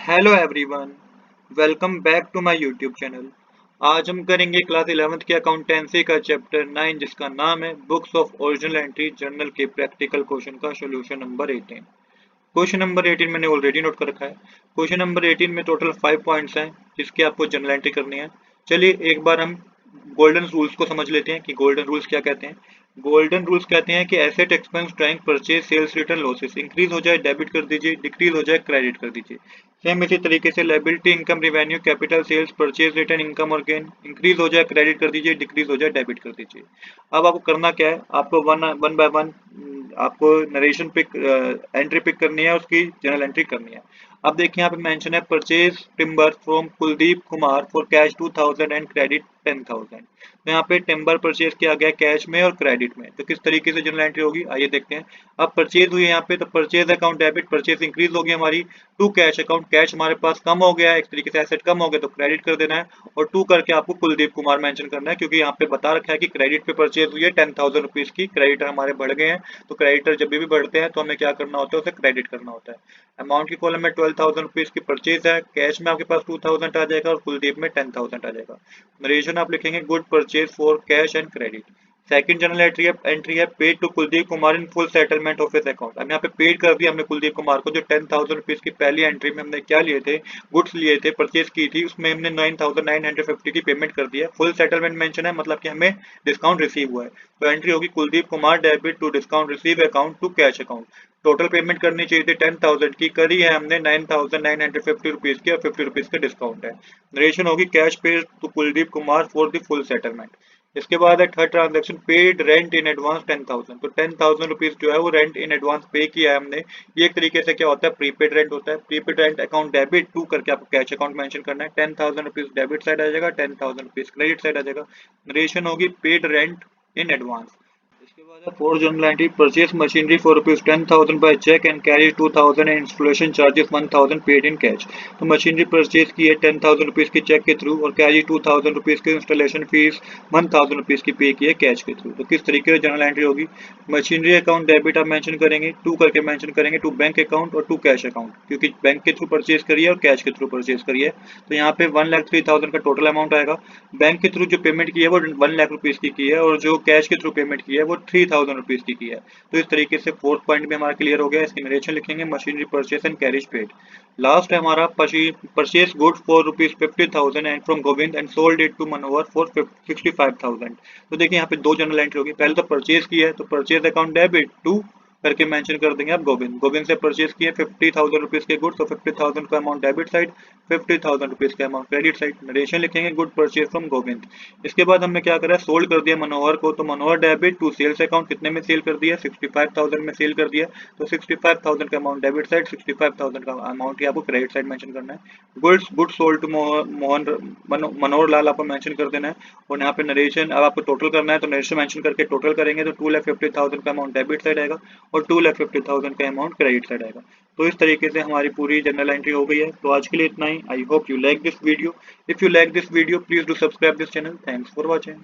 Hello everyone, welcome back to my YouTube channel. आज हम करेंगे क्लास 11th की अकाउंटेंसी का चैप्टर 9 जिसका नाम है books of original entry journal के प्रैक्टिकल क्वेश्चन का सॉल्यूशन नंबर 18। क्वेश्चन नंबर 18 मैंने ऑलरेडी नोट कर रखा है। क्वेश्चन नंबर 18 में टोटल 5 पॉइंट्स हैं जिसकी आपको जर्नल एंट्री करनी है। चलिए एक बार हम गोल्डन रूल्स को समझ लेते हैं कि गोल्डन रूल्स क्या कहते हैं। गोल्डन रूल्स कहते हैं कि asset expense drawing purchase sales return losses increase हो जाए डेबिट कर दीजिए, डिक्रीज हो जाए क्रेडिट कर दीजिए। सेम इसी तरीके से liability income revenue capital sales purchase return income और गेन इंक्रीज हो जाए क्रेडिट कर दीजिए, डिक्रीज हो जाए डेबिट कर दीजिए। अब आपको करना क्या है, आपको वन बाय वन आपको नरेशन पिक एंट्री पिक करनी है, उसकी जर्नल एंट्री करनी है। अब देखिए यहाँ पे मेंशन है purchase timber from Kuldeep Kumar for cash 2000 and credit 10,000। तो यहाँ पे टिम्बर परचेज किया गया कैश में और क्रेडिट में, तो किस तरीके से जर्नल एंट्री होगी आइए देखते हैं। अब परचेज हुई है यहाँ पे, तो purchase account debit, purchase increase हो गई हमारी। टू कैश अकाउंट, कैश हमारे पास कम हो गया है, एक तरीके से एसेट कम हो गया तो क्रेडिट कर देना है। और टू करके आपको कुलदीप कुमार मेंशन करना है क्योंकि यहाँ पे बता रखा है कि क्रेडिट पे परचेज हुई है 10,000 रुपीज की, क्रेडिटर हमारे बढ़ गए हैं। तो क्रेडिटर जब भी बढ़ते हैं तो हमें क्या करना होता है, उसे क्रेडिट करना होता है। अमाउंट की कॉलम में 12,000 रुपीज की परचेज है, कैश में आपके पास 2,000 आ जाएगा और कुलदीप में 10,000 आ जाएगा। नरेशन आप लिखेंगे good purchase for cash and credit. Second journal entry है paid to Kuldeep Kumar in full settlement of his account. अब यहाँ पे पेड कर दिया हमने कुलदीप कुमार को, जो 10,000 रुपीज की पहली एंट्री में हमने क्या लिए थे, गुड्स लिए थे, परचेज की थी, उसमें हमने 9,950 की पेमेंट कर दी है। फुल सेटलमेंट मेंशन है मतलब कि हमें डिस्काउंट रिसीव हुआ है। तो एंट्री होगी Kuldeep Kumar debit to discount receive account to cash account. Total payment करनी चाहिए थी 10,000 की, करी है हमने 9,950 रुपीज की और 50 रुपीज का डिस्काउंट है। नरेशन होगी cash pay to Kuldeep Kumar for the full settlement. इसके बाद है third transaction paid rent in advance 10,000। तो 10,000 रुपीज जो है वो रेंट इन एडवांस पे किया है हमने। ये एक तरीके से क्या होता है, प्रीपेड रेंट होता है। Prepaid rent account debit to करके आपको कैश अकाउंट मेंशन करना है। 10,000 रुपीज डेबिट साइड आ जाएगा, 10,000 रुपीज क्रेडिट साइड आ जाएगा। नरेशन होगी पेड रेंट इन एडवांस। इसके बाद है four journal entry purchase machinery for rupees 10,000 by cheque and carry 2,000 and installation charges 1,000 paid in cash. तो machinery purchase की है 10,000 रुपीज की चेक के थ्रू और कैरी 2,000 रुपीज की इंस्टॉलेशन फीस 1,000 रुपीज की पे की है कैश के थ्रू। तो किस तरीके से जर्नल एंट्री होगी, मशीनरी अकाउंट डेबिट आप मेंशन करेंगे, टू करके मेंशन करेंगे टू बैंक अकाउंट और टू कैश अकाउंट, क्योंकि बैंक के थ्रू परचेज करिए और कैश के थ्रू परचेज करिए। तो यहाँ पे 1,03,000 का टोटल अमाउंट आएगा। बैंक के थ्रू जो पेमेंट की है वो 1,00,000 रुपीज की है और जो कैश के थ्रू पेमेंट की है वो 3,000 रुपीज की है। तो इस तरीके से फोर्थ पॉइंट भी हमारा क्लियर हो गया। इसकी नरेशन लिखेंगे machinery purchase and carriage paid. Last है हमारा purchase good for rupees 50,000 and from Govind and sold it to Manohar for 65,000। तो देखिए यहाँ पे दो जनरल एंट्री होगी। पहले तो परचेज की है तो परचेज अकाउंट डेबिट टू करके मेंशन कर देंगे आप गोविंद से परचेज किए 50,000 रुपीज के गुड्स, तो 50,000 का अमाउंट डेबिट साइड, 50,000 रुपीज का अमाउंट क्रेडिट साइड। नरेशन लिखेंगे गुड परचेज फ्रॉम गोविंद। इसके बाद हमने क्या करा, सोल्ड कर दिया मनोहर को, तो मनोहर डेबिट टू सेल्स अकाउंट कितने में सेल कर दिया, 65,000 में सेल कर दिया। तो 65,000 का अमाउंट डेबिट साइड, 65,000 का अमाउंट आपको क्रेडिट साइड मेंशन करना है। Goods sold to Manohar Lal आपको मेंशन कर देना है। और यहाँ पे नरेशन अब आपको टोटल करना है, तो नरेशन मेंशन करके टोटल करेंगे तो 2,50,000 का अमाउंट डेबिट साइड आएगा और 2,50,000 का अमाउंट क्रेडिट साइड आएगा। तो इस तरीके से हमारी पूरी जनरल एंट्री हो गई है। तो आज के लिए इतना ही। I hope you like this video. If you like this video please do subscribe this channel. Thanks for watching.